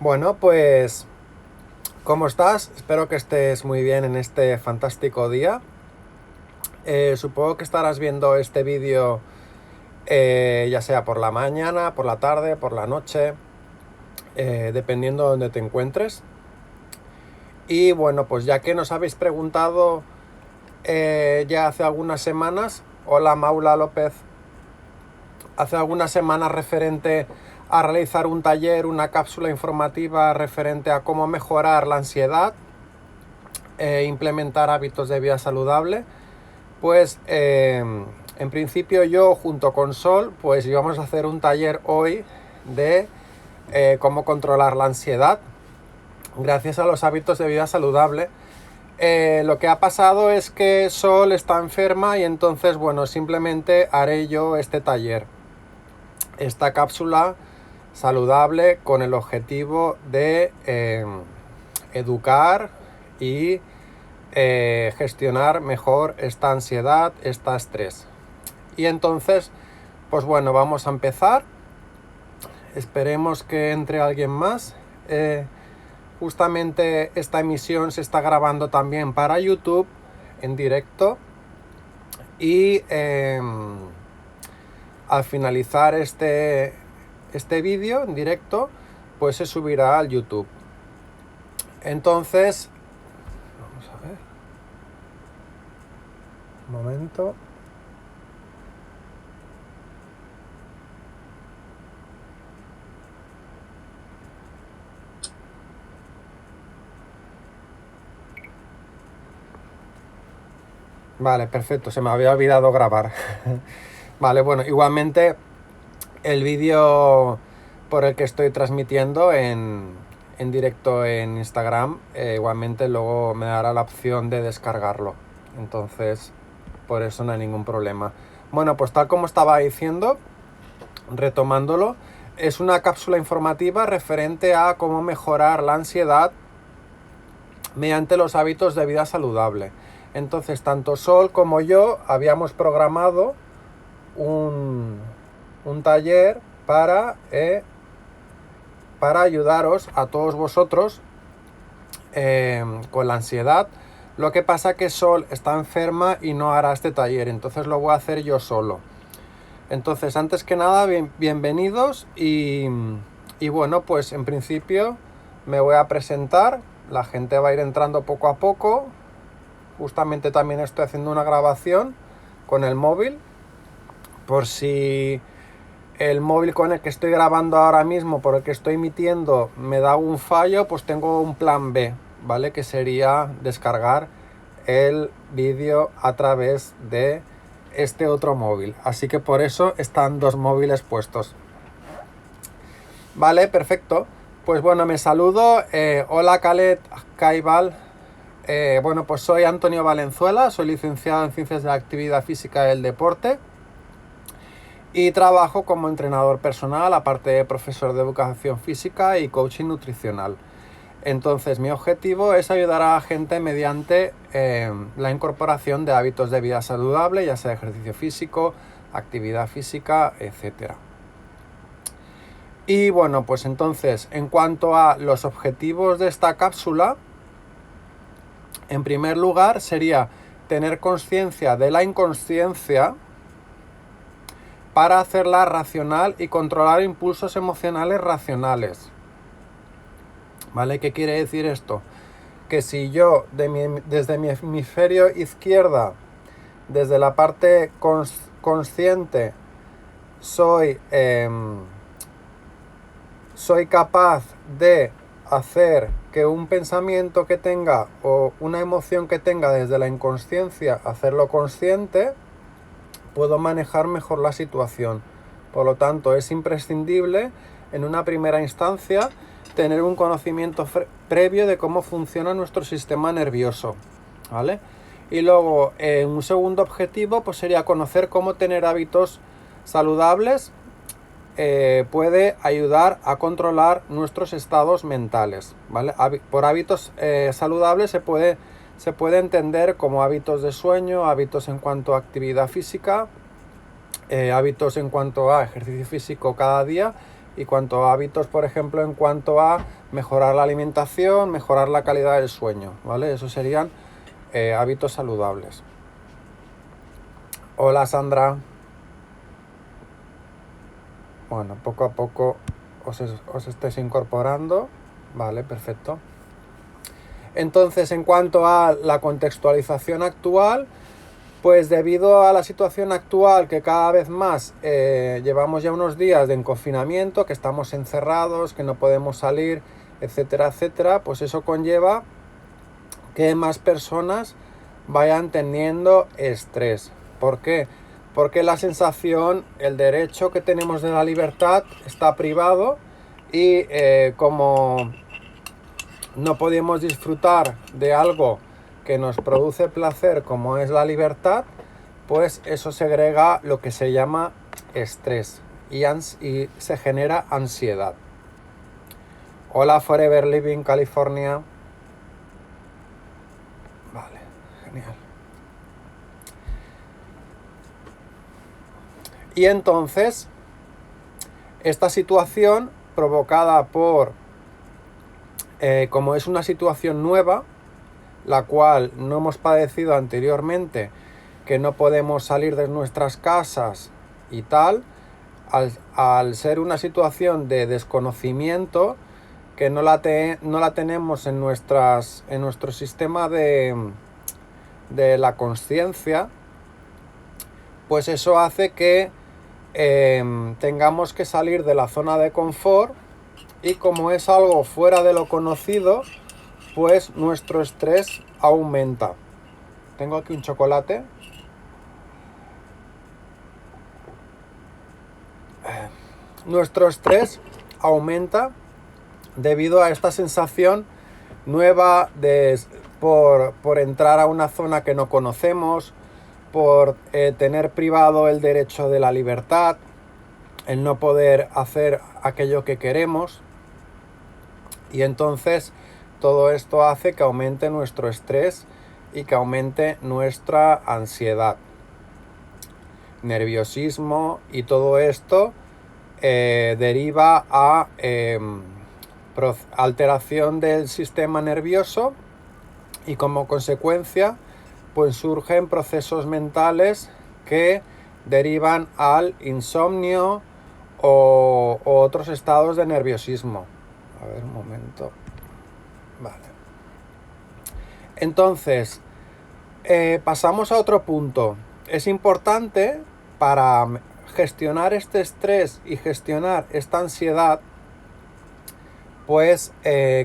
Bueno, pues, ¿cómo estás? Espero que estés muy bien en este fantástico día. Supongo que estarás viendo este vídeo ya sea por la mañana, por la tarde, por la noche, dependiendo de donde te encuentres. Y bueno, pues ya que nos habéis preguntado ya hace algunas semanas, hola Maula López, hace algunas semanas referente a realizar un taller, una cápsula informativa referente a cómo mejorar la ansiedad, implementar hábitos de vida saludable, pues en principio yo junto con Sol pues íbamos a hacer un taller hoy de cómo controlar la ansiedad gracias a los hábitos de vida saludable. Lo que ha pasado es que Sol está enferma y entonces bueno, simplemente haré yo este taller, esta cápsula saludable con el objetivo de educar y gestionar mejor esta ansiedad, este estrés. Y entonces, pues bueno, vamos a empezar. Esperemos que entre alguien más. Justamente esta emisión se está grabando también para YouTube en directo. Y al finalizar este vídeo en directo, pues se subirá al YouTube. Entonces, vamos a ver. Un momento. Vale, perfecto, se me había olvidado grabar. Vale, bueno, igualmente el vídeo por el que estoy transmitiendo en directo en Instagram, igualmente luego me dará la opción de descargarlo. Entonces, por eso no hay ningún problema. Bueno, pues tal como estaba diciendo, retomándolo, es una cápsula informativa referente a cómo mejorar la ansiedad mediante los hábitos de vida saludable. Entonces, tanto Sol como yo habíamos programado un taller para ayudaros a todos vosotros con la ansiedad. Lo que pasa que Sol está enferma y no hará este taller, entonces lo voy a hacer yo solo. Entonces, antes que nada, bienvenidos y bueno, pues en principio me voy a presentar. La gente va a ir entrando poco a poco. Justamente también estoy haciendo una grabación con el móvil, por si el móvil con el que estoy grabando ahora mismo, por el que estoy emitiendo, me da un fallo, pues tengo un plan B, ¿vale? Que sería descargar el vídeo a través de este otro móvil. Así que por eso están dos móviles puestos. Vale, perfecto. Pues bueno, me saludo. Hola, Khaled Caibal. Bueno, pues soy Antonio Valenzuela, soy licenciado en Ciencias de la Actividad Física y del Deporte y trabajo como entrenador personal, aparte de profesor de educación física y coaching nutricional. Entonces, mi objetivo es ayudar a la gente mediante la incorporación de hábitos de vida saludable, ya sea ejercicio físico, actividad física, etcétera. Y bueno, pues entonces, en cuanto a los objetivos de esta cápsula, en primer lugar sería tener conciencia de la inconsciencia para hacerla racional y controlar impulsos emocionales racionales. ¿Vale? ¿Qué quiere decir esto? Que si yo desde mi hemisferio izquierda, desde la parte consciente, soy capaz de hacer que un pensamiento que tenga o una emoción que tenga desde la inconsciencia, hacerlo consciente, puedo manejar mejor la situación. Por lo tanto, es imprescindible en una primera instancia tener un conocimiento previo de cómo funciona nuestro sistema nervioso, ¿vale? Y luego, un segundo objetivo pues sería conocer cómo tener hábitos saludables puede ayudar a controlar nuestros estados mentales, ¿vale? Por hábitos saludables se puede entender como hábitos de sueño, hábitos en cuanto a actividad física, hábitos en cuanto a ejercicio físico cada día y cuanto a hábitos, por ejemplo, en cuanto a mejorar la alimentación, mejorar la calidad del sueño, ¿vale? Esos serían hábitos saludables. Hola Sandra. Bueno, poco a poco os estáis incorporando. Vale, perfecto. Entonces, en cuanto a la contextualización actual, pues debido a la situación actual que cada vez más llevamos ya unos días de confinamiento, que estamos encerrados, que no podemos salir, etcétera, etcétera, pues eso conlleva que más personas vayan teniendo estrés. ¿Por qué? Porque la sensación, el derecho que tenemos de la libertad está privado y como no podemos disfrutar de algo que nos produce placer como es la libertad, pues eso segrega lo que se llama estrés y se genera ansiedad. Hola Forever Living California. Vale, genial. Y entonces, esta situación provocada por, como es una situación nueva, la cual no hemos padecido anteriormente, que no podemos salir de nuestras casas y tal, al ser una situación de desconocimiento, que no la tenemos en nuestro sistema de la consciencia, pues eso hace que tengamos que salir de la zona de confort, y como es algo fuera de lo conocido, pues nuestro estrés aumenta. Tengo aquí un chocolate. Nuestro estrés aumenta debido a esta sensación nueva por entrar a una zona que no conocemos, por tener privado el derecho de la libertad, el no poder hacer aquello que queremos. Y entonces todo esto hace que aumente nuestro estrés y que aumente nuestra ansiedad, nerviosismo, y todo esto deriva a alteración del sistema nervioso, y como consecuencia pues surgen procesos mentales que derivan al insomnio o otros estados de nerviosismo. A ver, un momento. Vale. Entonces, pasamos a otro punto. Es importante para gestionar este estrés y gestionar esta ansiedad, pues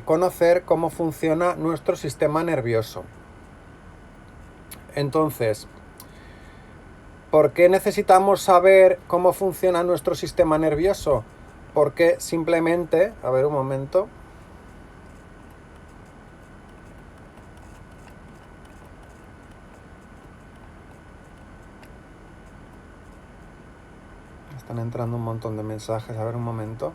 conocer cómo funciona nuestro sistema nervioso. Entonces, ¿por qué necesitamos saber cómo funciona nuestro sistema nervioso? Porque simplemente, a ver un momento. Están entrando un montón de mensajes, a ver un momento.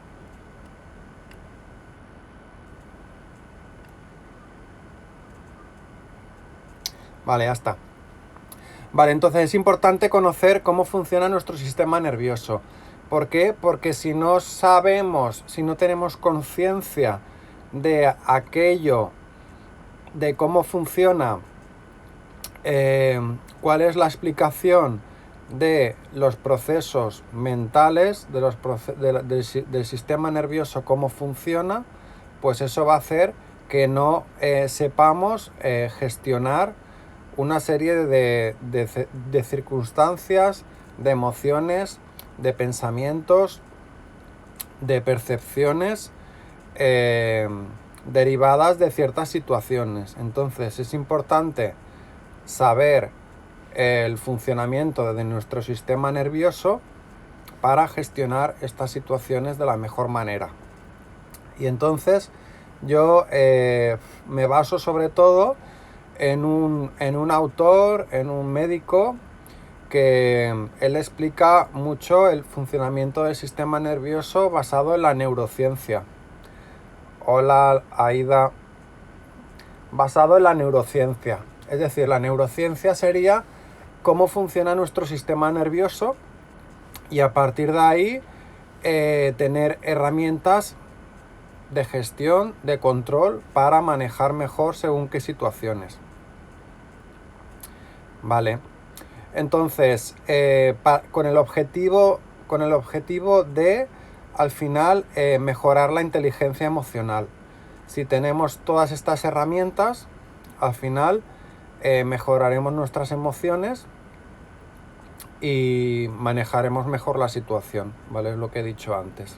Vale, ya está. Vale, entonces es importante conocer cómo funciona nuestro sistema nervioso. ¿Por qué? Porque si no sabemos, si no tenemos conciencia de aquello, de cómo funciona, cuál es la explicación de los procesos mentales, del sistema nervioso, cómo funciona, pues eso va a hacer que no sepamos gestionar una serie de circunstancias, de emociones, de pensamientos, de percepciones derivadas de ciertas situaciones. Entonces es importante saber el funcionamiento de nuestro sistema nervioso para gestionar estas situaciones de la mejor manera. Y entonces yo me baso sobre todo en un autor, en un médico, que él explica mucho el funcionamiento del sistema nervioso basado en la neurociencia. Hola Aida. Basado en la neurociencia. Es decir, la neurociencia sería cómo funciona nuestro sistema nervioso, y a partir de ahí tener herramientas de gestión, de control, para manejar mejor según qué situaciones. Vale. Entonces, con el objetivo de, al final, mejorar la inteligencia emocional. Si tenemos todas estas herramientas, al final mejoraremos nuestras emociones y manejaremos mejor la situación, ¿vale? Es lo que he dicho antes.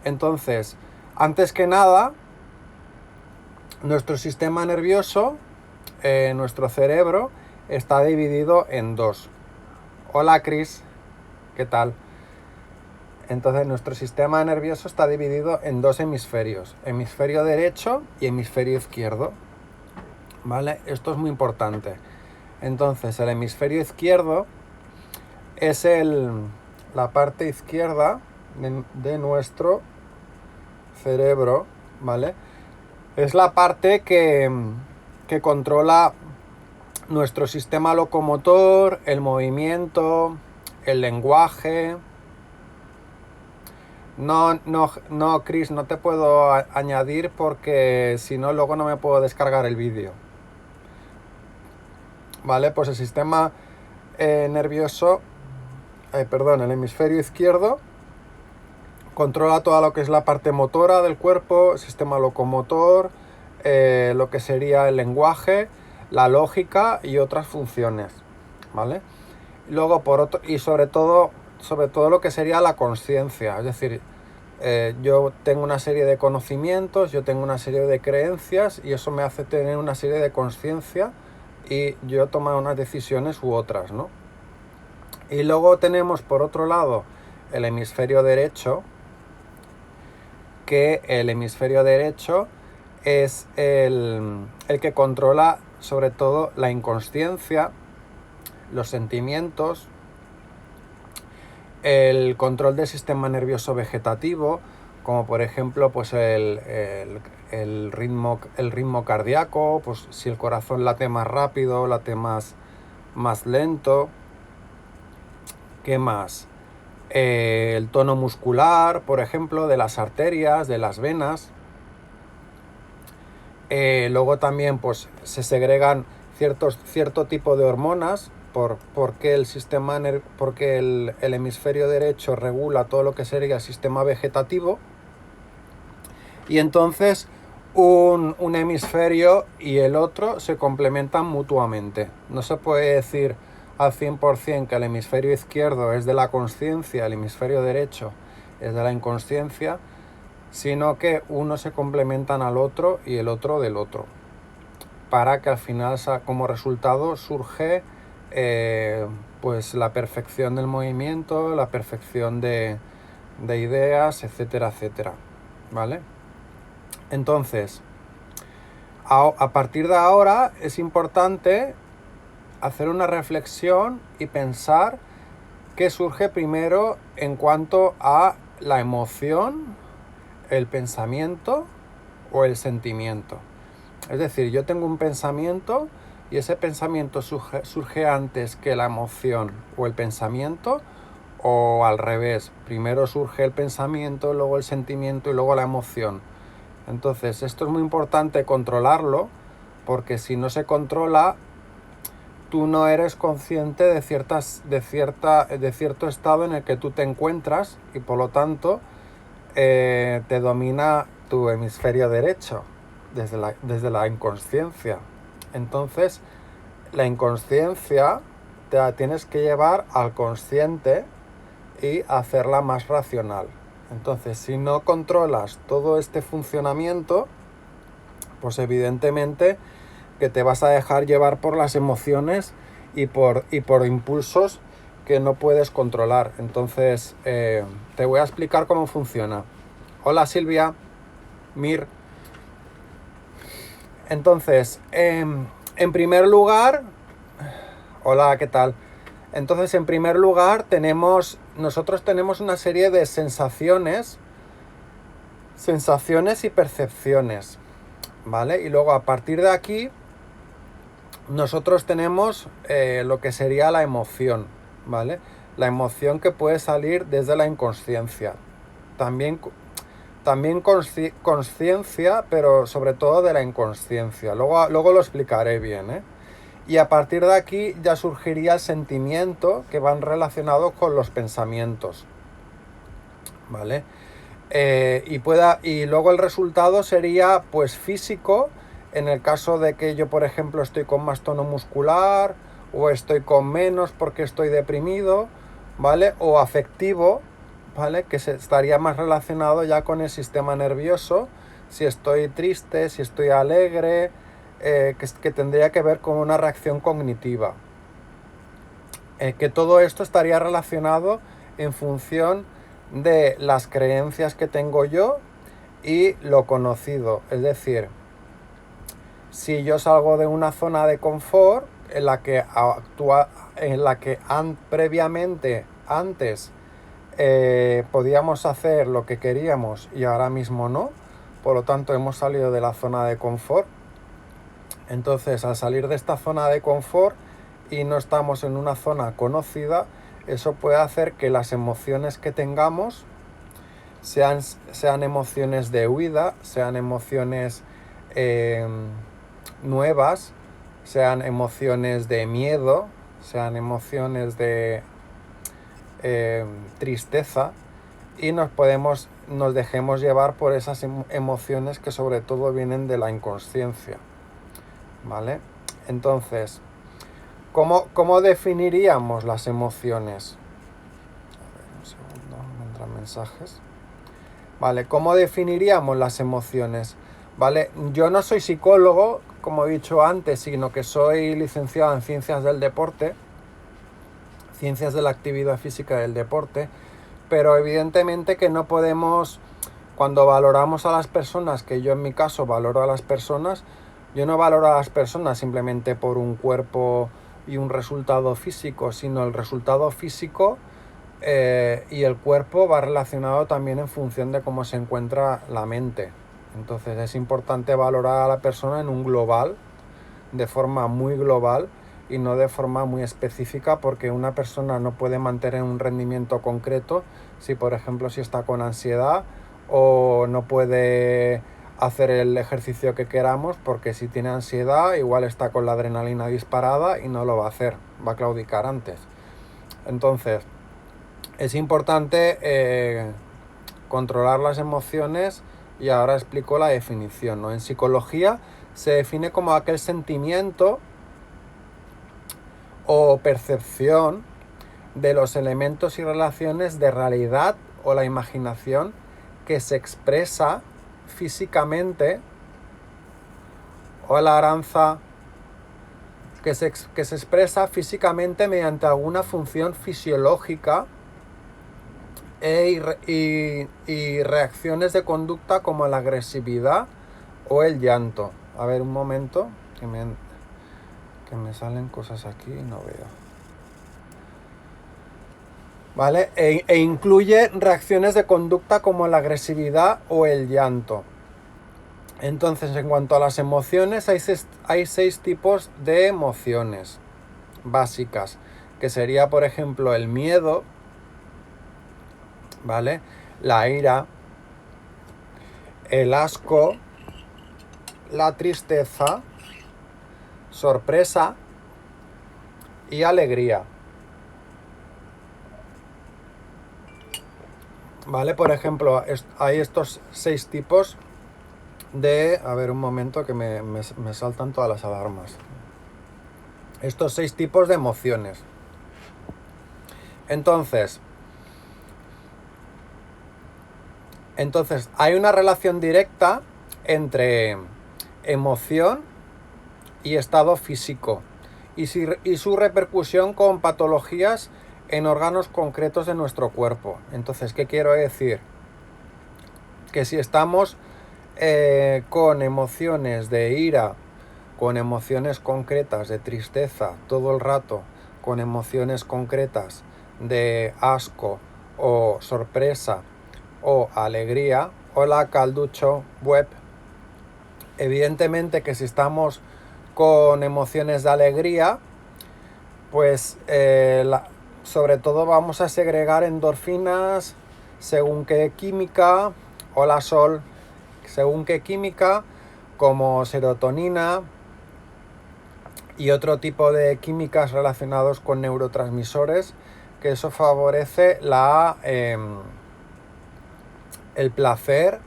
Entonces, antes que nada, nuestro sistema nervioso, nuestro cerebro, está dividido en dos. Hola, Cris, ¿qué tal? Entonces, nuestro sistema nervioso está dividido en dos hemisferios, hemisferio derecho y hemisferio izquierdo, ¿vale? Esto es muy importante. Entonces, el hemisferio izquierdo es la parte izquierda de nuestro cerebro, ¿vale? Es la parte que controla nuestro sistema locomotor, el movimiento, el lenguaje. No, Chris, no te puedo añadir porque si no, luego no me puedo descargar el vídeo. Vale, pues el sistema nervioso, el hemisferio izquierdo controla todo lo que es la parte motora del cuerpo, el sistema locomotor, lo que sería el lenguaje, la lógica y otras funciones, ¿vale? Luego, y sobre todo lo que sería la consciencia, es decir, yo tengo una serie de conocimientos, yo tengo una serie de creencias y eso me hace tener una serie de conciencia y yo tomo unas decisiones u otras, ¿no? Y luego tenemos por otro lado el hemisferio derecho, que el hemisferio derecho es el que controla sobre todo la inconsciencia, los sentimientos, el control del sistema nervioso vegetativo, como por ejemplo pues el ritmo cardíaco, pues si el corazón late más rápido, late más lento. ¿Qué más? El tono muscular, por ejemplo, de las arterias, de las venas. Luego también pues se segregan cierto tipo de hormonas porque el hemisferio derecho regula todo lo que sería el sistema vegetativo, y entonces un hemisferio y el otro se complementan mutuamente. No se puede decir al 100% que el hemisferio izquierdo es de la consciencia, el hemisferio derecho es de la inconsciencia, sino que uno se complementan al otro y el otro del otro, para que al final como resultado surge pues la perfección del movimiento, la perfección de ideas, etcétera, etcétera, ¿vale? Entonces, a partir de ahora es importante hacer una reflexión y pensar qué surge primero en cuanto a la emoción, el pensamiento o el sentimiento. Es decir, yo tengo un pensamiento y ese pensamiento surge antes que la emoción o el pensamiento, o al revés, primero surge el pensamiento, luego el sentimiento y luego la emoción. Entonces, esto es muy importante controlarlo, porque si no se controla, tú no eres consciente de cierto estado en el que tú te encuentras y por lo tanto te domina tu hemisferio derecho desde la inconsciencia. Entonces, la inconsciencia te la tienes que llevar al consciente y hacerla más racional. Entonces, si no controlas todo este funcionamiento, pues evidentemente que te vas a dejar llevar por las emociones y por impulsos que no puedes controlar. Entonces, te voy a explicar cómo funciona. Hola Silvia, Mir. Entonces, en primer lugar, hola, ¿qué tal? Entonces, en primer lugar, nosotros tenemos una serie de sensaciones y percepciones, ¿vale? Y luego, a partir de aquí, nosotros tenemos lo que sería la emoción, ¿vale? la emoción que puede salir desde la inconsciencia. También consciencia, pero sobre todo de la inconsciencia. Luego lo explicaré bien, ¿eh? Y a partir de aquí ya surgiría el sentimiento, que van relacionados con los pensamientos, ¿vale? Y luego el resultado sería pues físico, en el caso de que yo, por ejemplo, estoy con más tono muscular o estoy con menos porque estoy deprimido, ¿vale? O afectivo, ¿vale? Que estaría más relacionado ya con el sistema nervioso, si estoy triste, si estoy alegre, que tendría que ver con una reacción cognitiva. Que todo esto estaría relacionado en función de las creencias que tengo yo y lo conocido. Es decir, si yo salgo de una zona de confort en la que previamente, antes, podíamos hacer lo que queríamos y ahora mismo no, por lo tanto hemos salido de la zona de confort. Entonces, al salir de esta zona de confort y no estamos en una zona conocida, eso puede hacer que las emociones que tengamos sean emociones de huida, sean emociones nuevas, sean emociones de miedo, sean emociones de tristeza, y nos dejemos llevar por esas emociones que sobre todo vienen de la inconsciencia, ¿vale? Entonces, ¿cómo definiríamos las emociones? A ver, un segundo, me entran mensajes. Vale, ¿cómo definiríamos las emociones? Vale, yo no soy psicólogo, como he dicho antes, sino que soy licenciado en Ciencias del Deporte, Ciencias de la Actividad Física del Deporte, pero evidentemente que no podemos, cuando valoramos a las personas, que yo en mi caso valoro a las personas, yo no valoro a las personas simplemente por un cuerpo y un resultado físico, sino el resultado físico y el cuerpo va relacionado también en función de cómo se encuentra la mente. Entonces es importante valorar a la persona en un global, de forma muy global y no de forma muy específica, porque una persona no puede mantener un rendimiento concreto si, por ejemplo, si está con ansiedad, o no puede hacer el ejercicio que queramos porque si tiene ansiedad igual está con la adrenalina disparada y no lo va a hacer, va a claudicar antes. Entonces es importante controlar las emociones, y ahora explico la definición, ¿no? En psicología se define como aquel sentimiento o percepción de los elementos y relaciones de realidad o la imaginación que se expresa físicamente, o la aranza, que se expresa físicamente mediante alguna función fisiológica y reacciones de conducta como la agresividad o el llanto. A ver, un momento, que me salen cosas aquí y no veo. ¿Vale? E incluye reacciones de conducta como la agresividad o el llanto. Entonces, en cuanto a las emociones, hay seis tipos de emociones básicas, que sería, por ejemplo, el miedo, ¿vale? La ira, el asco, la tristeza, sorpresa y alegría. ¿Vale? Por ejemplo, hay estos seis tipos de... A ver, un momento, que me saltan todas las alarmas. Estos seis tipos de emociones. Entonces, hay una relación directa entre emoción y estado físico y su repercusión con patologías en órganos concretos de nuestro cuerpo. Entonces, ¿qué quiero decir? Que si estamos con emociones de ira, con emociones concretas de tristeza todo el rato, con emociones concretas de asco o sorpresa o alegría, hola Calducho Web, evidentemente que si estamos con emociones de alegría, pues sobre todo vamos a segregar endorfinas según qué química, hola Sol, según qué química, como serotonina y otro tipo de químicas relacionados con neurotransmisores, que eso favorece el placer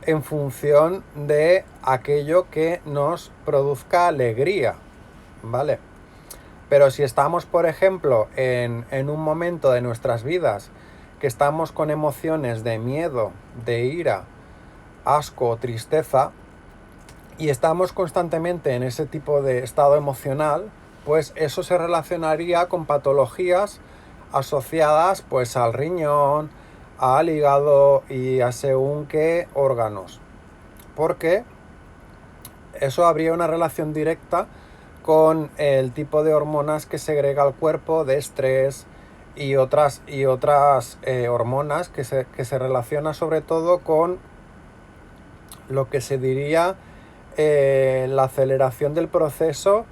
en función de aquello que nos produzca alegría, ¿vale? Pero si estamos, por ejemplo, en un momento de nuestras vidas que estamos con emociones de miedo, de ira, asco, tristeza, y estamos constantemente en ese tipo de estado emocional, pues eso se relacionaría con patologías asociadas pues al riñón, al hígado y a según qué órganos. Porque eso habría una relación directa con el tipo de hormonas que segrega el cuerpo de estrés y otras hormonas que se relaciona sobre todo con lo que se diría la aceleración del proceso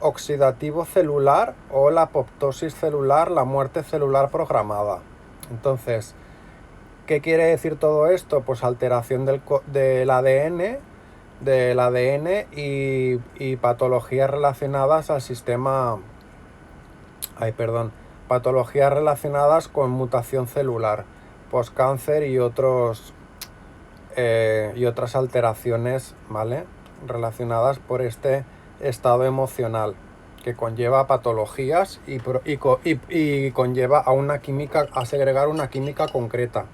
oxidativo celular o la apoptosis celular, la muerte celular programada. Entonces, ¿qué quiere decir todo esto? Pues alteración del ADN y patologías relacionadas al sistema, patologías relacionadas con mutación celular, postcáncer y otras alteraciones, ¿vale? Relacionadas por este estado emocional que conlleva patologías y conlleva a segregar una química concreta.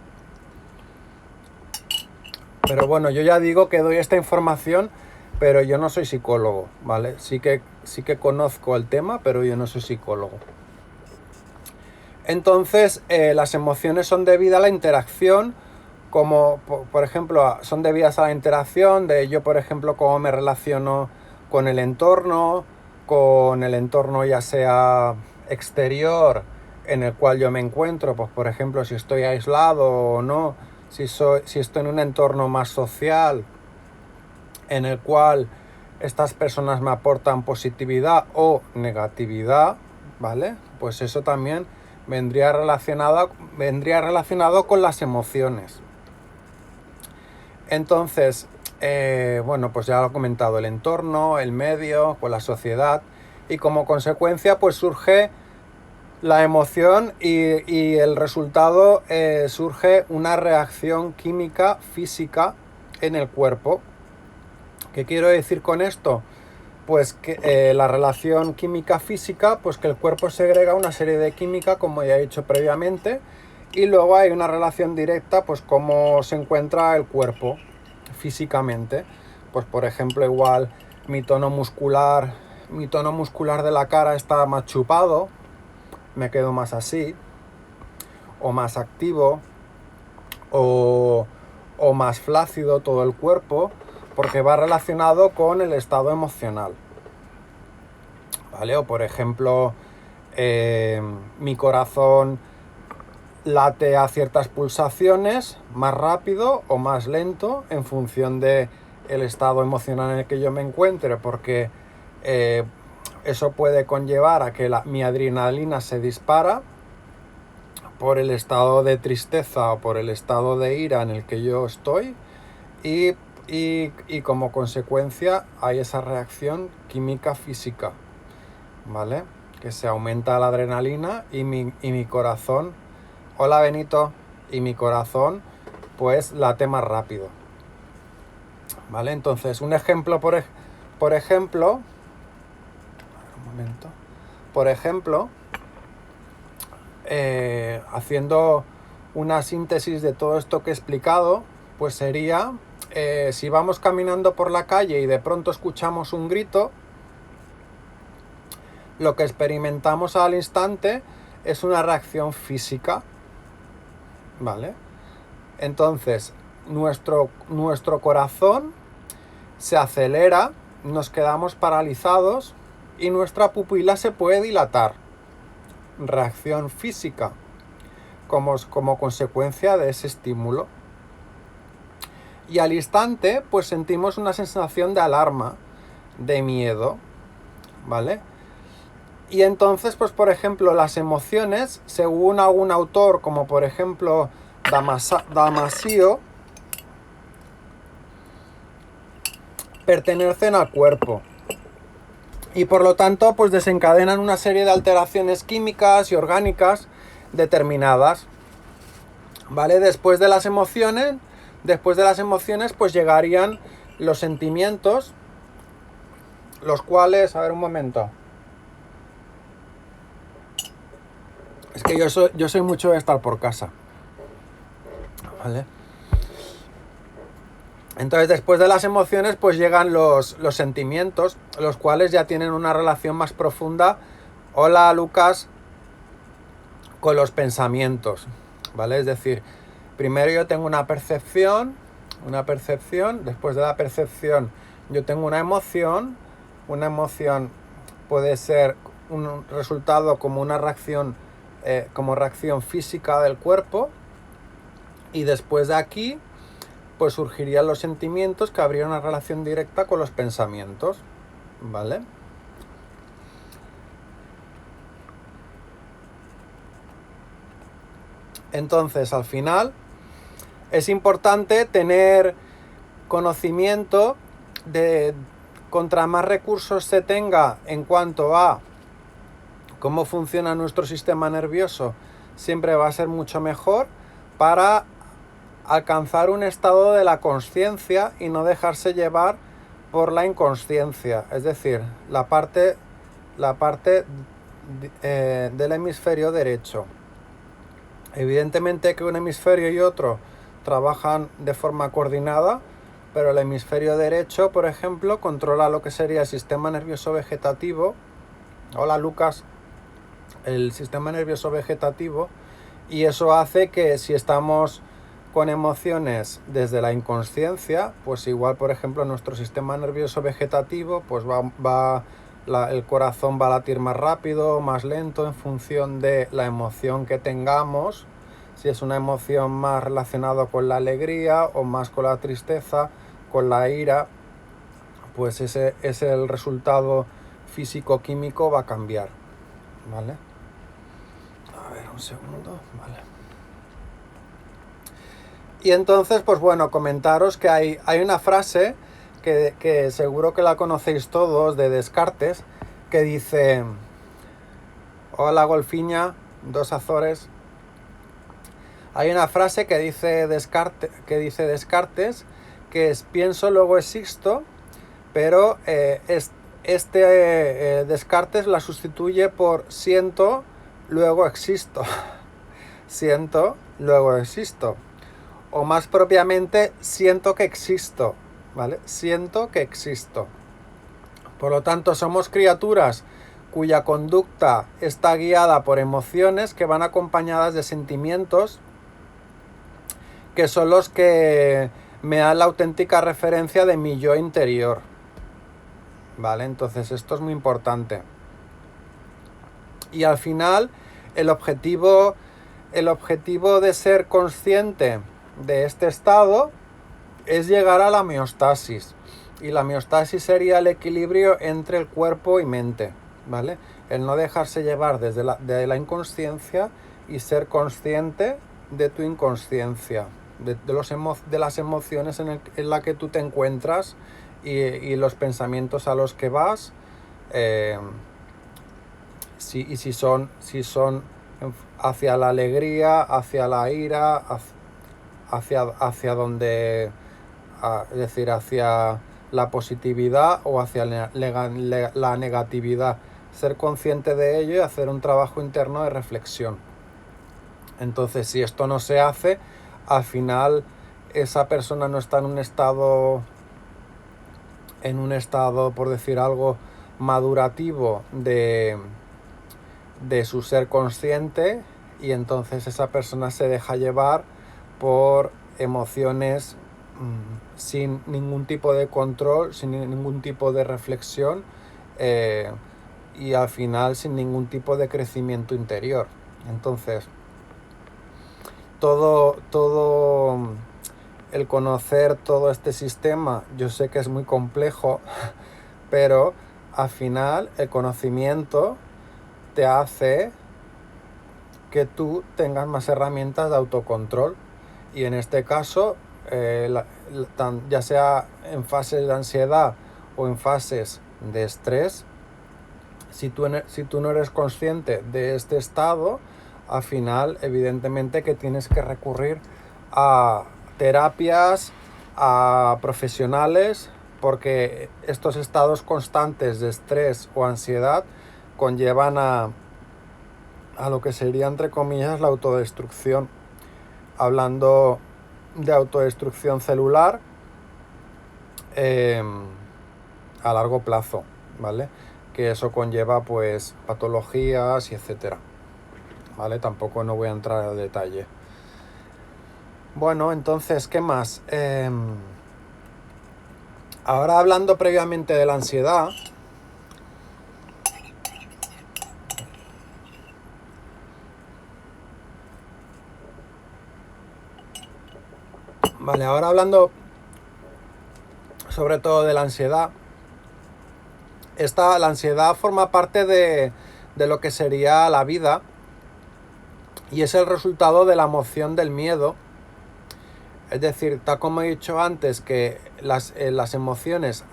Pero bueno, yo ya digo que doy esta información, pero yo no soy psicólogo, ¿vale? Sí que conozco el tema, pero yo no soy psicólogo. Entonces, las emociones son debidas a la interacción, como por ejemplo, son debidas a la interacción de yo, por ejemplo, cómo me relaciono con el entorno ya sea exterior en el cual yo me encuentro, pues por ejemplo, si estoy aislado o no, si estoy en un entorno más social, en el cual estas personas me aportan positividad o negatividad, ¿vale? Pues eso también vendría relacionado con las emociones. Entonces, bueno, pues ya lo he comentado, el entorno, el medio, pues la sociedad, y como consecuencia pues surge la emoción y el resultado surge una reacción química física en el cuerpo. ¿Qué quiero decir con esto? Pues que la relación química-física, pues que el cuerpo segrega una serie de química, como ya he dicho previamente, y luego hay una relación directa, pues cómo se encuentra el cuerpo físicamente. Pues por ejemplo, igual mi tono muscular de la cara está más chupado, me quedo más así, o más activo, o más flácido todo el cuerpo, porque va relacionado con el estado emocional, ¿vale? O por ejemplo, mi corazón late a ciertas pulsaciones más rápido o más lento en función de el estado emocional en el que yo me encuentre, porque eso puede conllevar a que mi adrenalina se dispara por el estado de tristeza o por el estado de ira en el que yo estoy y como consecuencia hay esa reacción química física, ¿vale? Que se aumenta la adrenalina y mi corazón, hola Benito, y mi corazón pues late más rápido, ¿vale? Entonces un ejemplo, por ejemplo, un momento, por ejemplo, haciendo una síntesis de todo esto que he explicado, pues sería, si vamos caminando por la calle y de pronto escuchamos un grito, lo que experimentamos al instante es una reacción física, ¿vale? Entonces, nuestro corazón se acelera, nos quedamos paralizados y nuestra pupila se puede dilatar. Reacción física como consecuencia de ese estímulo. Y al instante, pues sentimos una sensación de alarma, de miedo, ¿vale? Y entonces, pues por ejemplo, las emociones, según algún autor, como por ejemplo Damasio, pertenecen al cuerpo. Y por lo tanto, pues desencadenan una serie de alteraciones químicas y orgánicas determinadas. ¿Vale? Después de las emociones, pues llegarían los sentimientos, los cuales, a ver un momento. Es que yo soy mucho de estar por casa. ¿Vale? Entonces, después de las emociones, pues llegan los sentimientos, los cuales ya tienen una relación más profunda, hola Lucas, con los pensamientos, ¿vale? Es decir, primero yo tengo una percepción, después de la percepción yo tengo una emoción puede ser un resultado como una reacción, como reacción física del cuerpo, y después de aquí pues surgirían los sentimientos que habría una relación directa con los pensamientos, ¿vale? Entonces, al final, es importante tener conocimiento de contra más recursos se tenga en cuanto a cómo funciona nuestro sistema nervioso, siempre va a ser mucho mejor para alcanzar un estado de la consciencia y no dejarse llevar por la inconsciencia, es decir, la parte del hemisferio derecho. Evidentemente que un hemisferio y otro trabajan de forma coordinada, pero el hemisferio derecho, por ejemplo, controla lo que sería el sistema nervioso vegetativo. Hola Lucas, el sistema nervioso vegetativo, y eso hace que si estamos con emociones desde la inconsciencia, pues igual, por ejemplo, nuestro sistema nervioso vegetativo, pues el corazón va a latir más rápido, más lento, en función de la emoción que tengamos. Si es una emoción más relacionada con la alegría o más con la tristeza, con la ira, pues ese es el resultado físico-químico va a cambiar, ¿vale? A ver, un segundo, vale. Y entonces, pues bueno, comentaros que hay una frase que seguro que la conocéis todos, de Descartes, que dice: hola Golfiña, dos Azores. Hay una frase que dice Descartes, que es pienso, luego existo, pero Descartes la sustituye por siento, luego existo. Siento, luego existo. O más propiamente, siento que existo, ¿vale? Siento que existo. Por lo tanto, somos criaturas cuya conducta está guiada por emociones que van acompañadas de sentimientos que son los que me dan la auténtica referencia de mi yo interior, ¿vale? Entonces, esto es muy importante. Y al final, el objetivo de ser consciente de este estado es llegar a la homeostasis, y la homeostasis sería el equilibrio entre el cuerpo y mente, ¿vale? El no dejarse llevar de la inconsciencia y ser consciente de tu inconsciencia, de las emociones en la que tú te encuentras, y los pensamientos a los que vas, si son hacia la alegría, hacia la ira, hacia donde, es decir, hacia la positividad o hacia la negatividad. Ser consciente de ello y hacer un trabajo interno de reflexión. Entonces, si esto no se hace, al final esa persona no está en un estado, por decir algo, madurativo de su ser consciente, y entonces esa persona se deja llevar por emociones sin ningún tipo de control, sin ningún tipo de reflexión, y al final sin ningún tipo de crecimiento interior. Entonces, todo el conocer todo este sistema, yo sé que es muy complejo, pero al final el conocimiento te hace que tú tengas más herramientas de autocontrol. Y en este caso, ya sea en fases de ansiedad o en fases de estrés, si tú no eres consciente de este estado, al final, evidentemente que tienes que recurrir a terapias, a profesionales, porque estos estados constantes de estrés o ansiedad conllevan a lo que sería, entre comillas, la autodestrucción. Hablando de autodestrucción celular a largo plazo, ¿vale? Que eso conlleva pues patologías y etcétera, ¿vale? Tampoco no voy a entrar al detalle. Bueno, entonces, ¿qué más? Ahora hablando previamente de la ansiedad, vale, ahora hablando sobre todo de la ansiedad, la ansiedad forma parte de lo que sería la vida y es el resultado de la emoción del miedo. Es decir, tal como he dicho antes, que las emociones,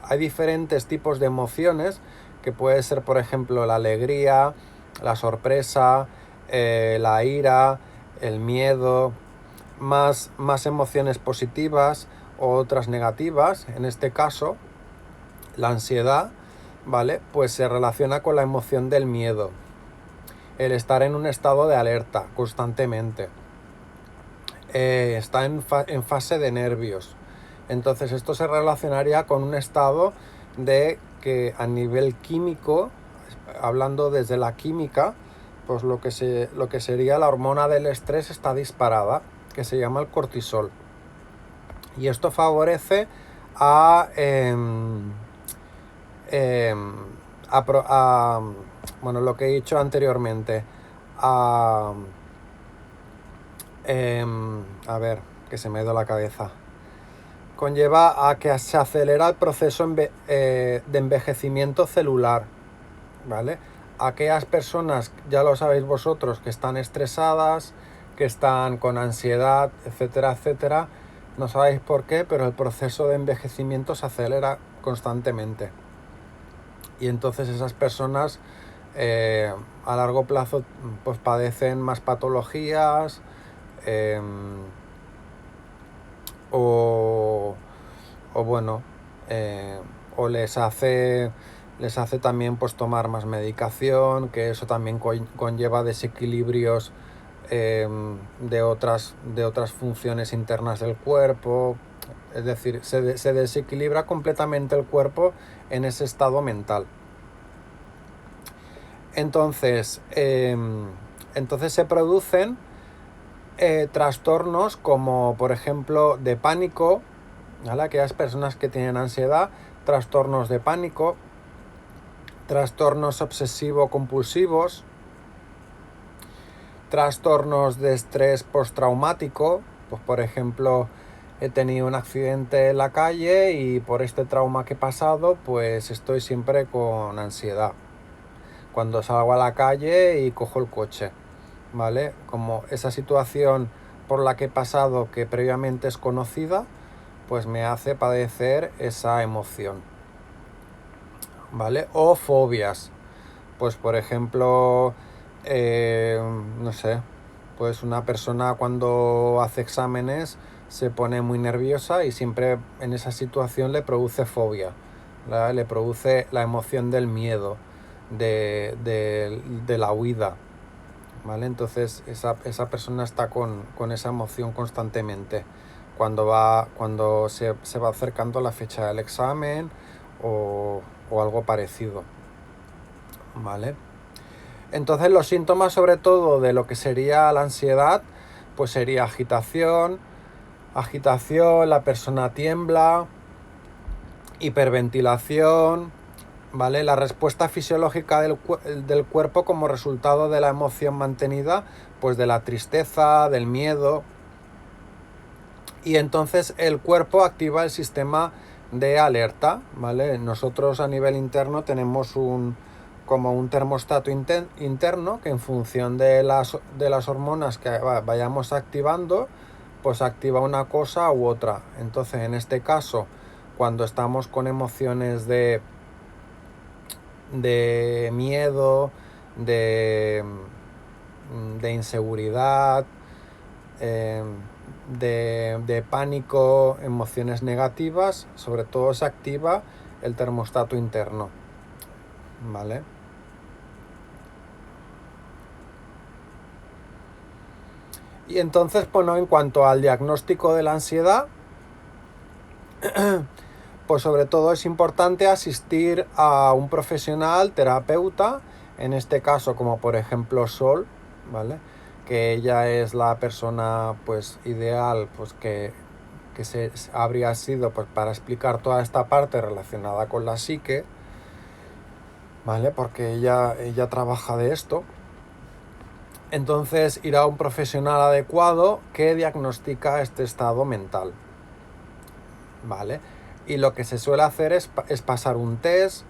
hay diferentes tipos de emociones, que puede ser, por ejemplo, la alegría, la sorpresa, la ira, el miedo, más emociones positivas o otras negativas. En este caso, la ansiedad, ¿vale? Pues se relaciona con la emoción del miedo, el estar en un estado de alerta constantemente. Está en fase de nervios. Entonces esto se relacionaría con un estado de que a nivel químico, hablando desde la química, pues lo que sería la hormona del estrés está disparada, que se llama el cortisol. Y esto favorece bueno, lo que he dicho anteriormente, a ver, que se me ha ido la cabeza. Conlleva a que se acelera el proceso de envejecimiento celular, ¿vale? Aquellas personas, ya lo sabéis vosotros, que están estresadas, que están con ansiedad, etcétera, etcétera, no sabéis por qué, pero el proceso de envejecimiento se acelera constantemente. Y entonces esas personas a largo plazo pues padecen más patologías, o bueno, o les hace también pues tomar más medicación, que eso también conlleva desequilibrios de otras funciones internas del cuerpo. Es decir, se desequilibra completamente el cuerpo en ese estado mental. Entonces se producen trastornos como, por ejemplo, de pánico, ¿vale? Aquellas personas que tienen ansiedad, trastornos de pánico, trastornos obsesivo-compulsivos, trastornos de estrés postraumático. Pues, por ejemplo, he tenido un accidente en la calle y por este trauma que he pasado, pues estoy siempre con ansiedad cuando salgo a la calle y cojo el coche, ¿vale? Como esa situación por la que he pasado, que previamente es conocida, pues me hace padecer esa emoción, ¿vale? O fobias, pues por ejemplo, no sé, pues una persona cuando hace exámenes se pone muy nerviosa y siempre en esa situación le produce fobia, ¿vale? Le produce la emoción del miedo, de la huida, ¿vale? Entonces esa persona está con esa emoción constantemente cuando se va acercando la fecha del examen o algo parecido, ¿vale? Entonces los síntomas, sobre todo de lo que sería la ansiedad, pues sería agitación, la persona tiembla, hiperventilación, ¿vale? La respuesta fisiológica del cuerpo como resultado de la emoción mantenida, pues de la tristeza, del miedo. Y entonces el cuerpo activa el sistema de alerta, ¿vale? Nosotros a nivel interno tenemos un como un termostato interno que en función de las hormonas que vayamos activando, pues activa una cosa u otra. Entonces, en este caso, cuando estamos con emociones de miedo, de, de inseguridad, eh, de pánico, emociones negativas, sobre todo se activa el termostato interno, ¿vale? Y entonces, bueno, en cuanto al diagnóstico de la ansiedad, pues sobre todo es importante asistir a un profesional, terapeuta, en este caso como por ejemplo Sol, ¿vale? Que ella es la persona pues ideal pues que se habría sido pues para explicar toda esta parte relacionada con la psique, ¿vale? Porque ella trabaja de esto. Entonces irá a un profesional adecuado que diagnostica este estado mental, ¿vale? Y lo que se suele hacer es pasar un test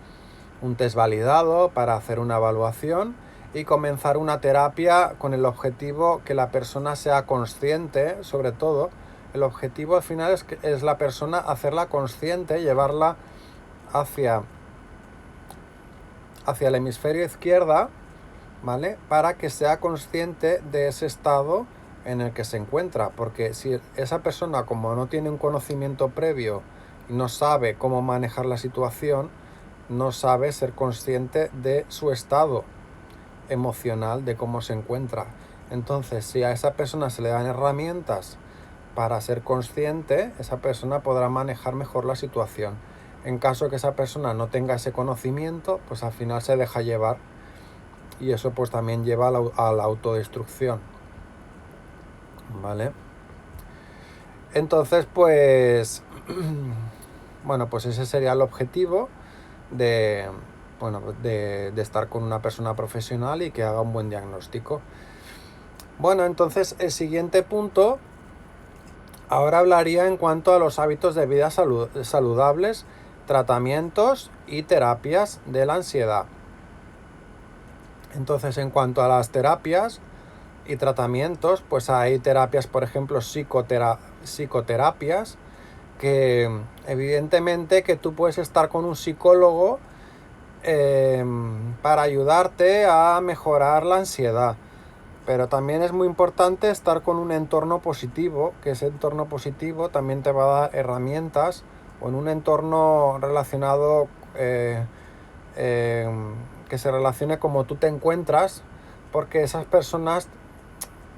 validado para hacer una evaluación y comenzar una terapia con el objetivo que la persona sea consciente, sobre todo. El objetivo al final es la persona hacerla consciente, llevarla hacia, hacia el hemisferio izquierda, ¿vale? Para que sea consciente de ese estado en el que se encuentra, porque si esa persona, como no tiene un conocimiento previo y no sabe cómo manejar la situación, no sabe ser consciente de su estado emocional, de cómo se encuentra. Entonces, si a esa persona se le dan herramientas para ser consciente, esa persona podrá manejar mejor la situación. En caso que esa persona no tenga ese conocimiento, pues al final se deja llevar y eso pues también lleva a la autodestrucción, ¿vale? Entonces, pues, bueno, pues ese sería el objetivo de, bueno, de estar con una persona profesional y que haga un buen diagnóstico. Bueno, entonces el siguiente punto ahora hablaría en cuanto a los hábitos de vida saludables, tratamientos y terapias de la ansiedad. Entonces, en cuanto a las terapias y tratamientos, pues hay terapias, por ejemplo, psicoterapias, que evidentemente que tú puedes estar con un psicólogo para ayudarte a mejorar la ansiedad. Pero también es muy importante estar con un entorno positivo, que ese entorno positivo también te va a dar herramientas, o en un entorno relacionado que se relacione como tú te encuentras, porque esas personas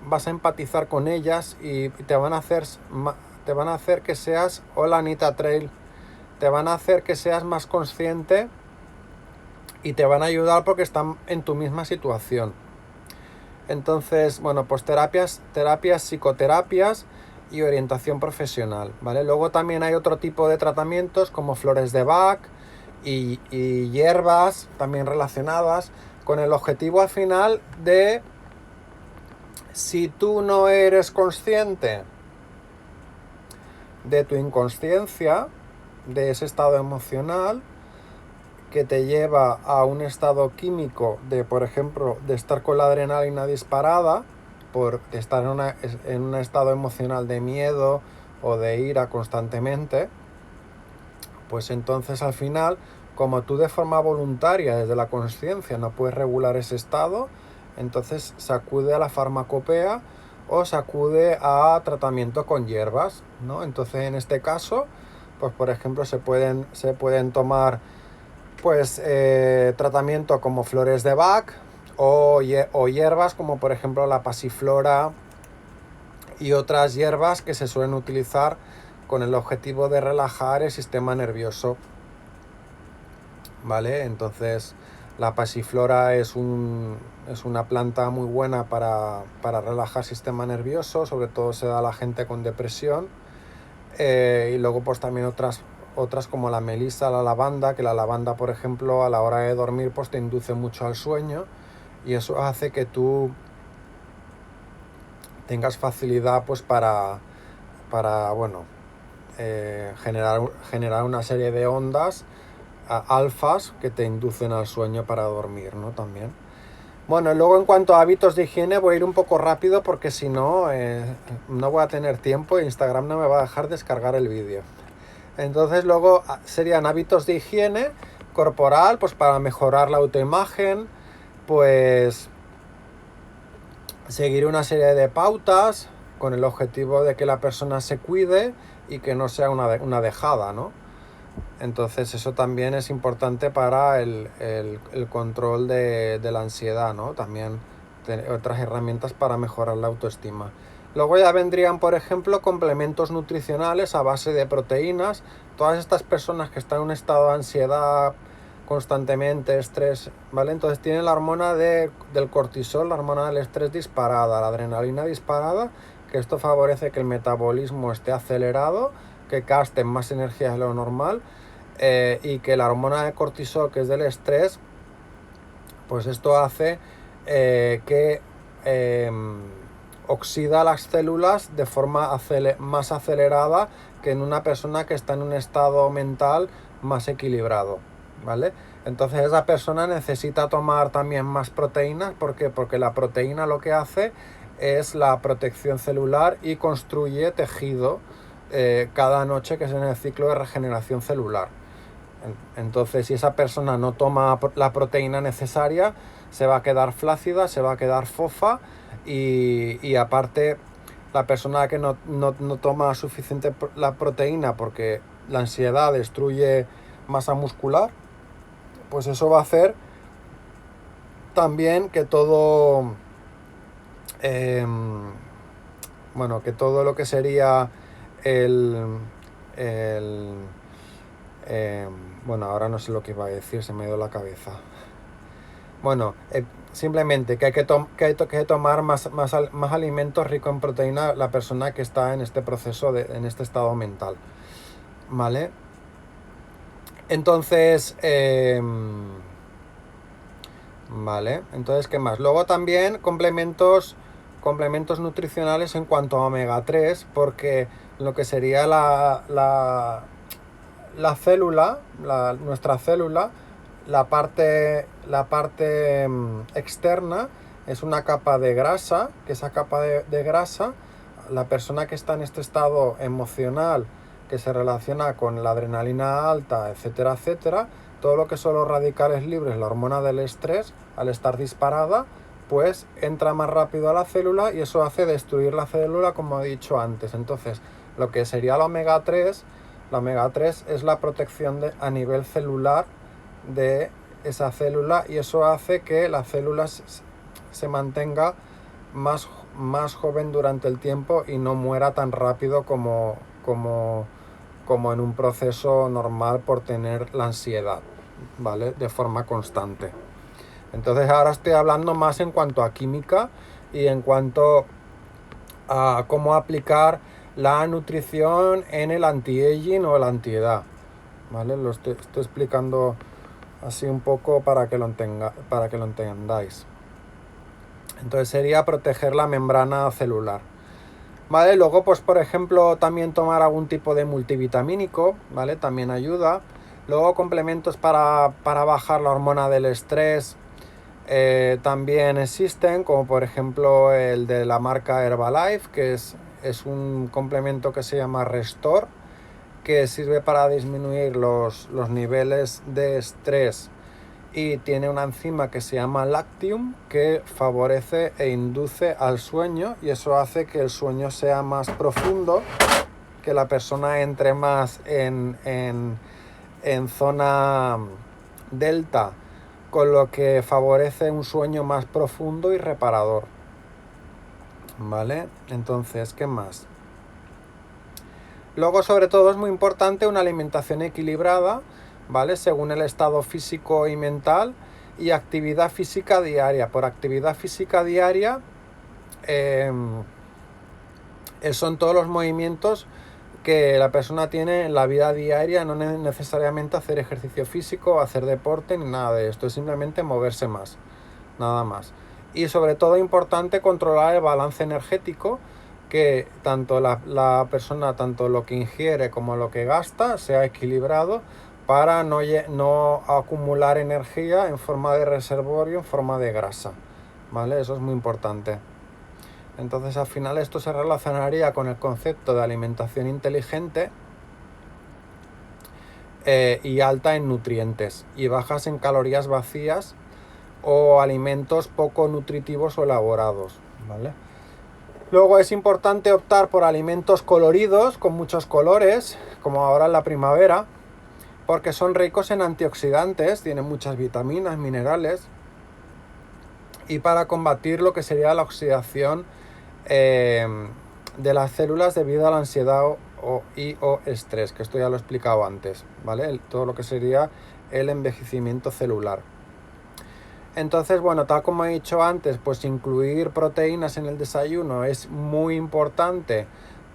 vas a empatizar con ellas y te van a hacer que seas, hola Anita Trail, te van a hacer que seas más consciente y te van a ayudar porque están en tu misma situación. Entonces, bueno, pues terapias, psicoterapias y orientación profesional, ¿vale? Luego también hay otro tipo de tratamientos como flores de Bach y hierbas también relacionadas con el objetivo al final de, si tú no eres consciente de tu inconsciencia, de ese estado emocional que te lleva a un estado químico de, por ejemplo, de estar con la adrenalina disparada, por estar en un estado emocional de miedo o de ira constantemente, pues entonces al final, como tú de forma voluntaria desde la conciencia no puedes regular ese estado, entonces se acude a la farmacopea o se acude a tratamiento con hierbas, ¿no? Entonces en este caso, pues por ejemplo se pueden tomar pues tratamiento como flores de Bach o hierbas como por ejemplo la pasiflora y otras hierbas que se suelen utilizar con el objetivo de relajar el sistema nervioso, ¿vale? Entonces la pasiflora es una planta muy buena para relajar el sistema nervioso, sobre todo se da a la gente con depresión, y luego pues también otras como la melisa, la lavanda, que la lavanda por ejemplo a la hora de dormir pues te induce mucho al sueño y eso hace que tú tengas facilidad pues para bueno, generar una serie de ondas alfas que te inducen al sueño para dormir, ¿no? También. Bueno, y luego en cuanto a hábitos de higiene voy a ir un poco rápido porque si no, no voy a tener tiempo e Instagram no me va a dejar descargar el vídeo. Entonces luego serían hábitos de higiene corporal, pues para mejorar la autoimagen, pues seguir una serie de pautas con el objetivo de que la persona se cuide y que no sea una dejada, ¿no? Entonces eso también es importante para el control de la ansiedad, ¿no? También otras herramientas para mejorar la autoestima. Luego ya vendrían, por ejemplo, complementos nutricionales a base de proteínas. Todas estas personas que están en un estado de ansiedad constantemente, estrés, ¿vale? Entonces tienen la hormona del cortisol, la hormona del estrés disparada, la adrenalina disparada, que esto favorece que el metabolismo esté acelerado, que gasten más energía de lo normal, y que la hormona de cortisol, que es del estrés, pues esto hace que oxida las células de forma más acelerada que en una persona que está en un estado mental más equilibrado, ¿vale? Entonces esa persona necesita tomar también más proteínas. ¿Por qué? Porque la proteína lo que hace es la protección celular y construye tejido cada noche, que es en el ciclo de regeneración celular. Entonces, si esa persona no toma la proteína necesaria, se va a quedar flácida, se va a quedar fofa y aparte la persona que no toma suficiente la proteína porque la ansiedad destruye masa muscular, pues eso va a hacer también que todo, bueno, que todo lo que sería el bueno, ahora no sé lo que iba a decir, se me dio la cabeza. Bueno, simplemente que hay que tomar más alimentos ricos en proteína la persona que está en este proceso, en este estado mental, ¿vale? Entonces, vale, entonces, ¿qué más? Luego también complementos nutricionales en cuanto a omega 3, porque lo que sería la célula, nuestra célula, la parte externa es una capa de grasa, que esa capa de grasa, la persona que está en este estado emocional que se relaciona con la adrenalina alta, etcétera, etcétera, todo lo que son los radicales libres, la hormona del estrés, al estar disparada, pues entra más rápido a la célula y eso hace destruir la célula, como he dicho antes. Entonces, lo que sería la omega 3 es la protección a nivel celular de esa célula y eso hace que la célula se mantenga más joven durante el tiempo y no muera tan rápido como en un proceso normal por tener la ansiedad, ¿vale? De forma constante. Entonces ahora estoy hablando más en cuanto a química y en cuanto a cómo aplicar la nutrición en el anti-aging o la antiedad, ¿vale? Lo estoy explicando así un poco para que lo entendáis. Entonces sería proteger la membrana celular, ¿vale? Luego, pues por ejemplo, también tomar algún tipo de multivitamínico, ¿vale? También ayuda. Luego complementos para bajar la hormona del estrés también existen, como por ejemplo el de la marca Herbalife, que es un complemento que se llama Restore, que sirve para disminuir los niveles de estrés y tiene una enzima que se llama Lactium que favorece e induce al sueño y eso hace que el sueño sea más profundo, que la persona entre más en zona delta, con lo que favorece un sueño más profundo y reparador, ¿vale? Entonces, ¿qué más? Luego, sobre todo, es muy importante una alimentación equilibrada, ¿vale? Según el estado físico y mental, y actividad física diaria. Por actividad física diaria son todos los movimientos que la persona tiene en la vida diaria, no necesariamente hacer ejercicio físico, hacer deporte, ni nada de esto, es simplemente moverse más, nada más. Y sobre todo importante controlar el balance energético, que tanto la persona, tanto lo que ingiere como lo que gasta, sea equilibrado, para no acumular energía en forma de reservorio, en forma de grasa, ¿vale? Eso es muy importante. Entonces al final esto se relacionaría con el concepto de alimentación inteligente y alta en nutrientes y bajas en calorías vacías o alimentos poco nutritivos o elaborados, ¿vale? Luego es importante optar por alimentos coloridos, con muchos colores, como ahora en la primavera, porque son ricos en antioxidantes, tienen muchas vitaminas, minerales, y para combatir lo que sería la oxidación de las células debido a la ansiedad o estrés, que esto ya lo he explicado antes, ¿vale? Todo lo que sería el envejecimiento celular. Entonces, bueno, tal como he dicho antes, pues incluir proteínas en el desayuno es muy importante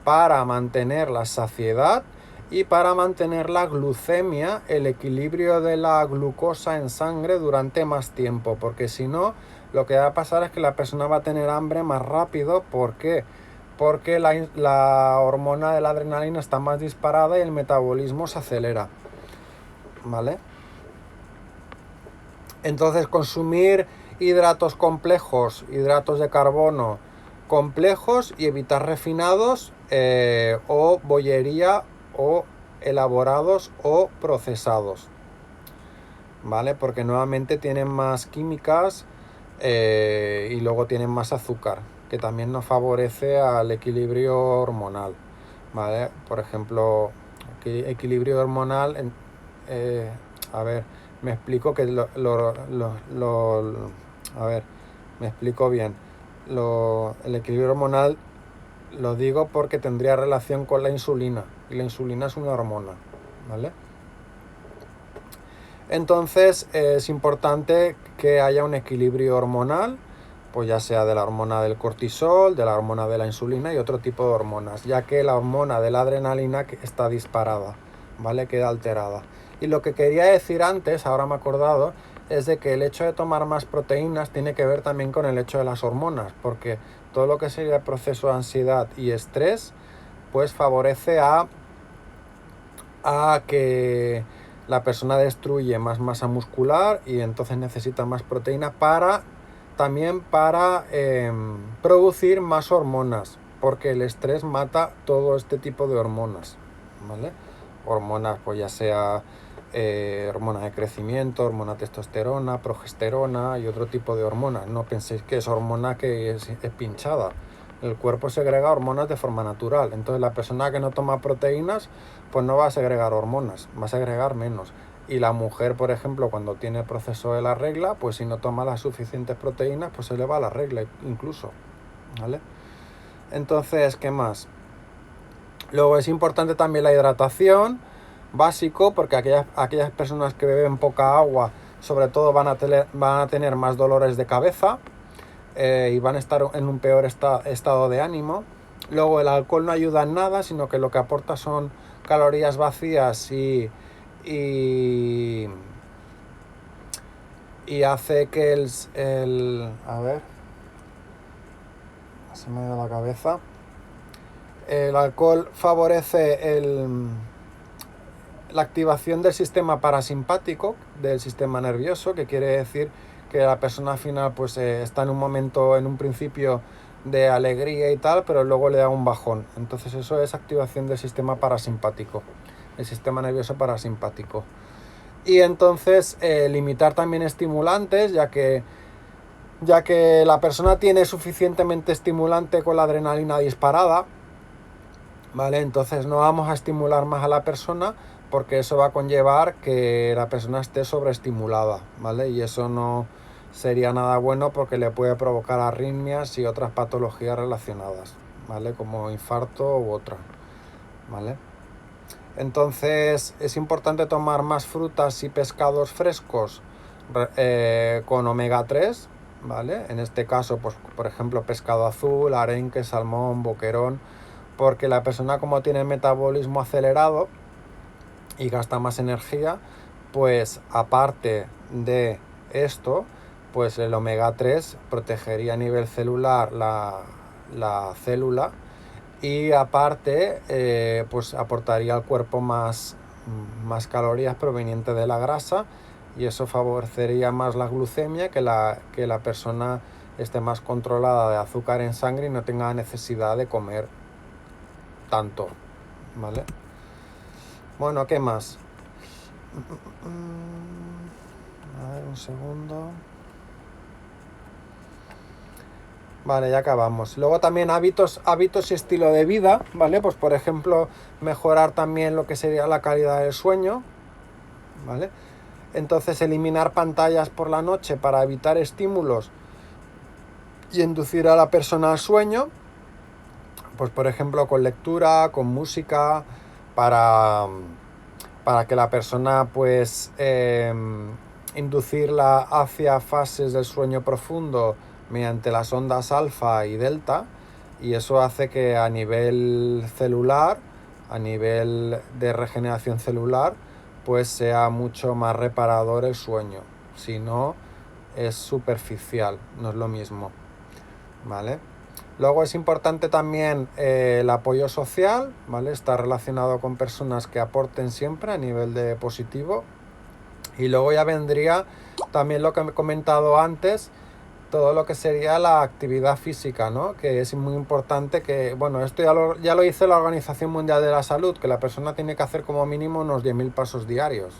para mantener la saciedad y para mantener la glucemia, el equilibrio de la glucosa en sangre durante más tiempo, porque si no, lo que va a pasar es que la persona va a tener hambre más rápido. ¿Por qué? Porque la hormona de la adrenalina está más disparada y el metabolismo se acelera, ¿vale? Entonces consumir hidratos complejos, hidratos de carbono complejos y evitar refinados o bollería o elaborados o procesados, ¿vale? Porque nuevamente tienen más químicas y luego tienen más azúcar, que también nos favorece al equilibrio hormonal, ¿vale? Por ejemplo, equilibrio hormonal, a ver, me explico que a ver, me explico bien. El equilibrio hormonal lo digo porque tendría relación con la insulina, y la insulina es una hormona, ¿vale? Entonces es importante que haya un equilibrio hormonal, pues ya sea de la hormona del cortisol, de la hormona de la insulina y otro tipo de hormonas, ya que la hormona de la adrenalina está disparada, ¿vale? Queda alterada. Y lo que quería decir antes, ahora me he acordado, es de que el hecho de tomar más proteínas tiene que ver también con el hecho de las hormonas, porque todo lo que sería el proceso de ansiedad y estrés, pues favorece a que la persona destruye más masa muscular y entonces necesita más proteína también para producir más hormonas, porque el estrés mata todo este tipo de hormonas, ¿vale? Hormonas, pues ya sea hormona de crecimiento, hormona testosterona, progesterona y otro tipo de hormonas. No penséis que es hormona que es pinchada. El cuerpo segrega hormonas de forma natural. Entonces la persona que no toma proteínas, pues no va a segregar hormonas, va a segregar menos. Y la mujer, por ejemplo, cuando tiene el proceso de la regla, pues si no toma las suficientes proteínas, pues se le va la regla incluso, ¿vale? Entonces, ¿qué más? Luego es importante también la hidratación, básico, porque aquellas personas que beben poca agua, sobre todo van a tener más dolores de cabeza y van a estar en un peor estado de ánimo. Luego el alcohol no ayuda en nada, sino que lo que aporta son calorías vacías y hace que a ver, se me ha ido la cabeza. El alcohol favorece la activación del sistema parasimpático, del sistema nervioso, que quiere decir que la persona al final pues está en un momento, en un principio de alegría y tal, pero luego le da un bajón. Entonces eso es activación del sistema parasimpático, el sistema nervioso parasimpático. Y entonces limitar también estimulantes, ya que la persona tiene suficientemente estimulante con la adrenalina disparada, ¿vale? Entonces no vamos a estimular más a la persona porque eso va a conllevar que la persona esté sobreestimulada, ¿vale? Y eso no sería nada bueno porque le puede provocar arritmias y otras patologías relacionadas, ¿vale? Como infarto u otra, ¿vale? Entonces es importante tomar más frutas y pescados frescos con omega 3, ¿vale? En este caso, pues por ejemplo, pescado azul, arenque, salmón, boquerón, porque la persona como tiene el metabolismo acelerado y gasta más energía, pues aparte de esto, pues el omega 3 protegería a nivel celular la célula y aparte pues aportaría al cuerpo más más calorías provenientes de la grasa, y eso favorecería más la glucemia, que la persona esté más controlada de azúcar en sangre y no tenga necesidad de comer tanto, ¿vale? Bueno, ¿qué más? A ver, un segundo. Vale, ya acabamos. Luego también hábitos y estilo de vida, ¿vale? Pues por ejemplo, mejorar también lo que sería la calidad del sueño, ¿vale? Entonces, eliminar pantallas por la noche para evitar estímulos y inducir a la persona al sueño, pues por ejemplo con lectura, con música, para, para que la persona pues inducirla hacia fases del sueño profundo mediante las ondas alfa y delta, y eso hace que a nivel celular, a nivel de regeneración celular, pues sea mucho más reparador el sueño. Si no, es superficial, no es lo mismo, ¿vale? Luego es importante también el apoyo social, ¿vale? Está relacionado con personas que aporten siempre a nivel de positivo. Y luego ya vendría también lo que he comentado antes, todo lo que sería la actividad física, ¿no? Que es muy importante que, bueno, esto ya lo dice la Organización Mundial de la Salud, que la persona tiene que hacer como mínimo unos 10.000 pasos diarios,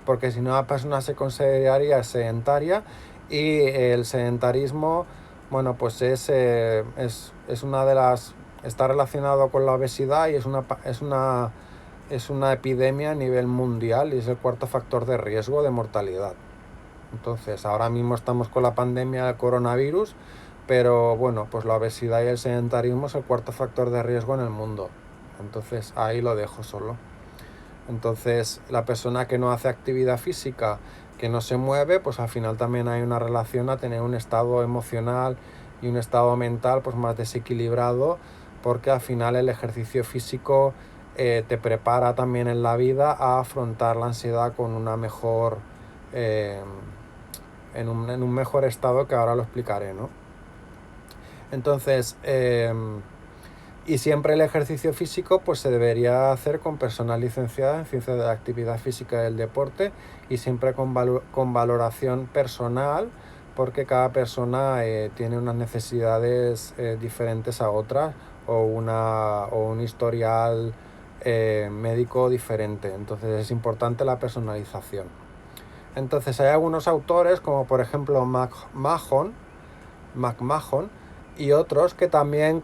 porque si no la persona se consideraría sedentaria, y el sedentarismo, bueno, pues es una de las... está relacionado con la obesidad, y es una epidemia a nivel mundial, y es el cuarto factor de riesgo de mortalidad. Entonces, ahora mismo estamos con la pandemia del coronavirus, pero bueno, pues la obesidad y el sedentarismo es el cuarto factor de riesgo en el mundo. Entonces, ahí lo dejo solo. Entonces, la persona que no hace actividad física, que no se mueve, pues al final también hay una relación a tener un estado emocional y un estado mental pues más desequilibrado, porque al final el ejercicio físico te prepara también en la vida a afrontar la ansiedad con una mejor... en un mejor estado, que ahora lo explicaré, ¿no? Entonces, y siempre el ejercicio físico pues se debería hacer con personas licenciadas en ciencias de la actividad física y del deporte, y siempre con valoración personal, porque cada persona tiene unas necesidades diferentes a otras, o un historial médico diferente. Entonces es importante la personalización. Entonces hay algunos autores, como por ejemplo McMahon y otros, que también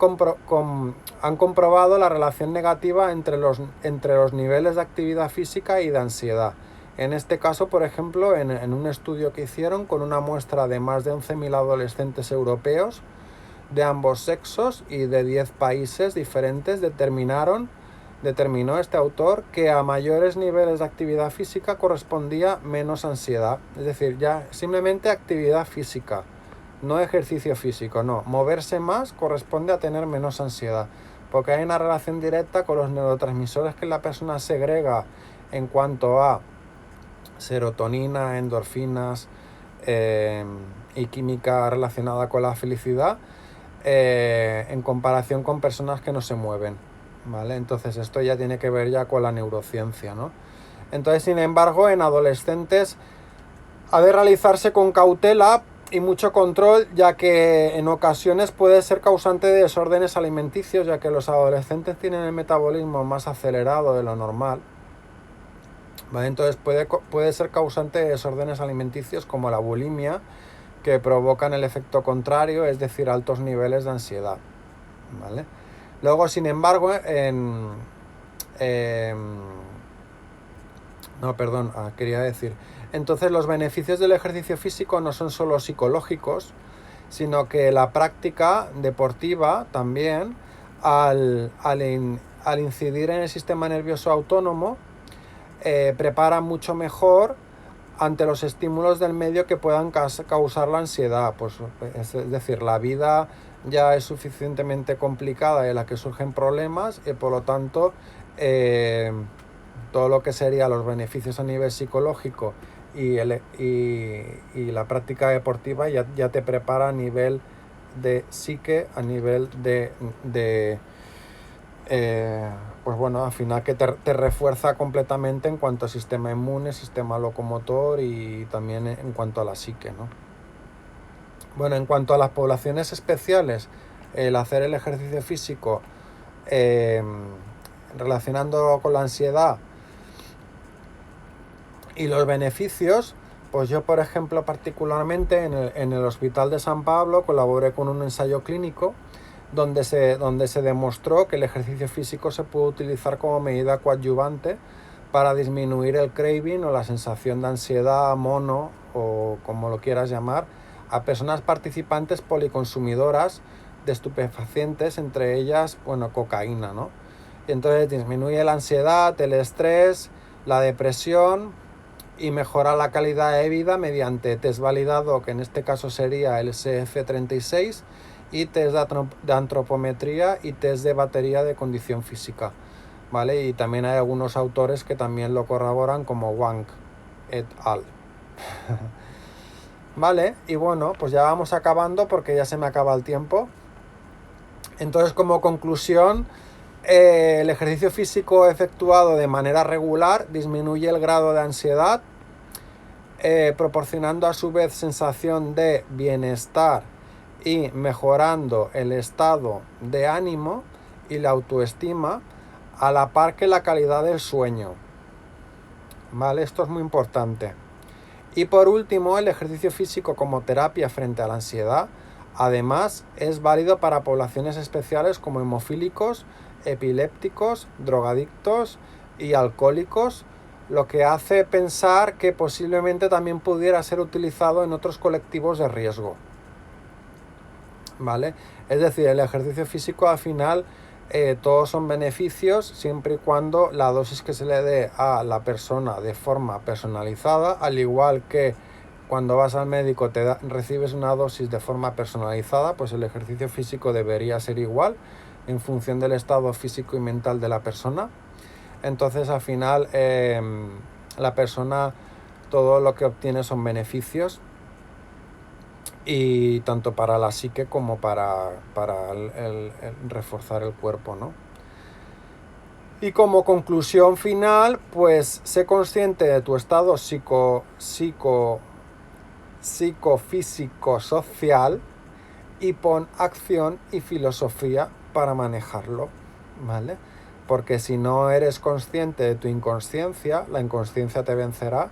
han comprobado la relación negativa entre los niveles de actividad física y de ansiedad. En este caso, por ejemplo, en un estudio que hicieron con una muestra de más de 11.000 adolescentes europeos de ambos sexos y de 10 países diferentes, determinó este autor que a mayores niveles de actividad física correspondía menos ansiedad. Es decir, ya simplemente actividad física, no ejercicio físico, no. Moverse más corresponde a tener menos ansiedad, porque hay una relación directa con los neurotransmisores que la persona segrega en cuanto a serotonina, endorfinas y química relacionada con la felicidad, en comparación con personas que no se mueven, ¿vale? Entonces esto ya tiene que ver ya con la neurociencia, ¿no? Entonces, sin embargo, en adolescentes ha de realizarse con cautela y mucho control, ya que en ocasiones puede ser causante de desórdenes alimenticios, ya que los adolescentes tienen el metabolismo más acelerado de lo normal, ¿vale? Entonces puede ser causante de desórdenes alimenticios como la bulimia, que provocan el efecto contrario, es decir, altos niveles de ansiedad, ¿vale? Luego, sin embargo, quería decir, entonces los beneficios del ejercicio físico no son solo psicológicos, sino que la práctica deportiva también, al incidir en el sistema nervioso autónomo, prepara mucho mejor ante los estímulos del medio que puedan causar la ansiedad. Pues, es decir, la vida ya es suficientemente complicada en la que surgen problemas, y por lo tanto todo lo que sería los beneficios a nivel psicológico y la práctica deportiva ya te prepara a nivel de psique, a nivel pues bueno, al final que te refuerza completamente en cuanto a sistema inmune, sistema locomotor y también en cuanto a la psique, ¿no? Bueno, en cuanto a las poblaciones especiales, el hacer el ejercicio físico relacionando con la ansiedad y los beneficios, pues yo, por ejemplo, particularmente en el Hospital de San Pablo colaboré con un ensayo clínico donde se demostró que el ejercicio físico se puede utilizar como medida coadyuvante para disminuir el craving o la sensación de ansiedad, mono o como lo quieras llamar, a personas participantes policonsumidoras de estupefacientes, entre ellas, bueno, cocaína, ¿no? Y entonces disminuye la ansiedad, el estrés, la depresión y mejora la calidad de vida mediante test validado, que en este caso sería el SF36, y test de antropometría y test de batería de condición física, ¿vale? Y también hay algunos autores que también lo corroboran, como Wang et al. Vale, y bueno, pues ya vamos acabando porque ya se me acaba el tiempo. Entonces, como conclusión, el ejercicio físico efectuado de manera regular disminuye el grado de ansiedad, proporcionando a su vez sensación de bienestar y mejorando el estado de ánimo y la autoestima, a la par que la calidad del sueño. ¿Vale? Esto es muy importante. Y por último, el ejercicio físico como terapia frente a la ansiedad, además, es válido para poblaciones especiales como hemofílicos, epilépticos, drogadictos y alcohólicos, lo que hace pensar que posiblemente también pudiera ser utilizado en otros colectivos de riesgo. ¿Vale? Es decir, el ejercicio físico al final todos son beneficios siempre y cuando la dosis que se le dé a la persona de forma personalizada, al igual que cuando vas al médico recibes una dosis de forma personalizada, pues el ejercicio físico debería ser igual en función del estado físico y mental de la persona. Entonces al final la persona, todo lo que obtiene son beneficios, y tanto para la psique como para el reforzar el cuerpo, ¿no? Y como conclusión final, pues sé consciente de tu estado psicofísico social y pon acción y filosofía para manejarlo, ¿vale? Porque si no eres consciente de tu inconsciencia, la inconsciencia te vencerá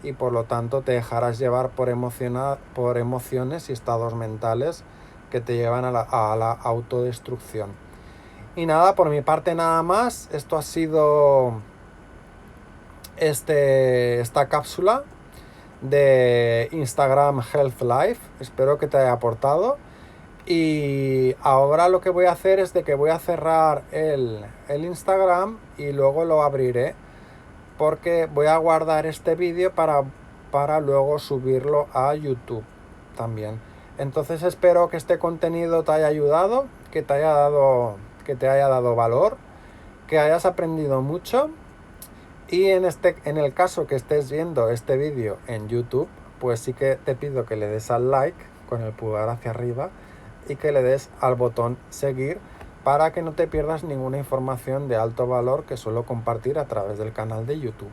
y por lo tanto te dejarás llevar por emociones y estados mentales que te llevan a la autodestrucción. Y nada, por mi parte nada más. Esto ha sido esta cápsula de Instagram Health Life. Espero que te haya aportado. Y ahora lo que voy a hacer es de que voy a cerrar el Instagram y luego lo abriré, porque voy a guardar este vídeo para luego subirlo a YouTube también. Entonces espero que este contenido te haya ayudado, que te haya dado valor, que hayas aprendido mucho. Y en el caso que estés viendo este vídeo en YouTube, pues sí que te pido que le des al like con el pulgar hacia arriba y que le des al botón seguir para que no te pierdas ninguna información de alto valor que suelo compartir a través del canal de YouTube.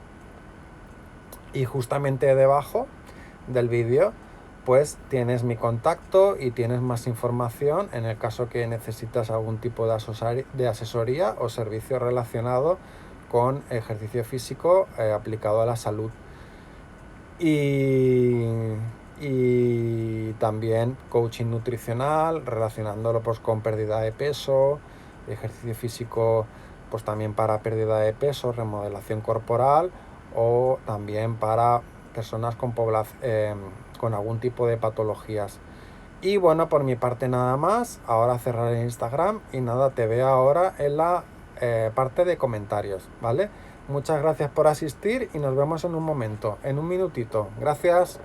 Y justamente debajo del vídeo pues tienes mi contacto y tienes más información en el caso que necesitas algún tipo de asesoría o servicio relacionado con ejercicio físico aplicado a la salud. Y también coaching nutricional relacionándolo pues con pérdida de peso, ejercicio físico pues también para pérdida de peso, remodelación corporal, o también para personas con algún tipo de patologías. Y bueno, por mi parte nada más. Ahora cerraré Instagram y nada, te veo ahora en la parte de comentarios, ¿vale? Muchas gracias por asistir y nos vemos en un momento, en un minutito. Gracias.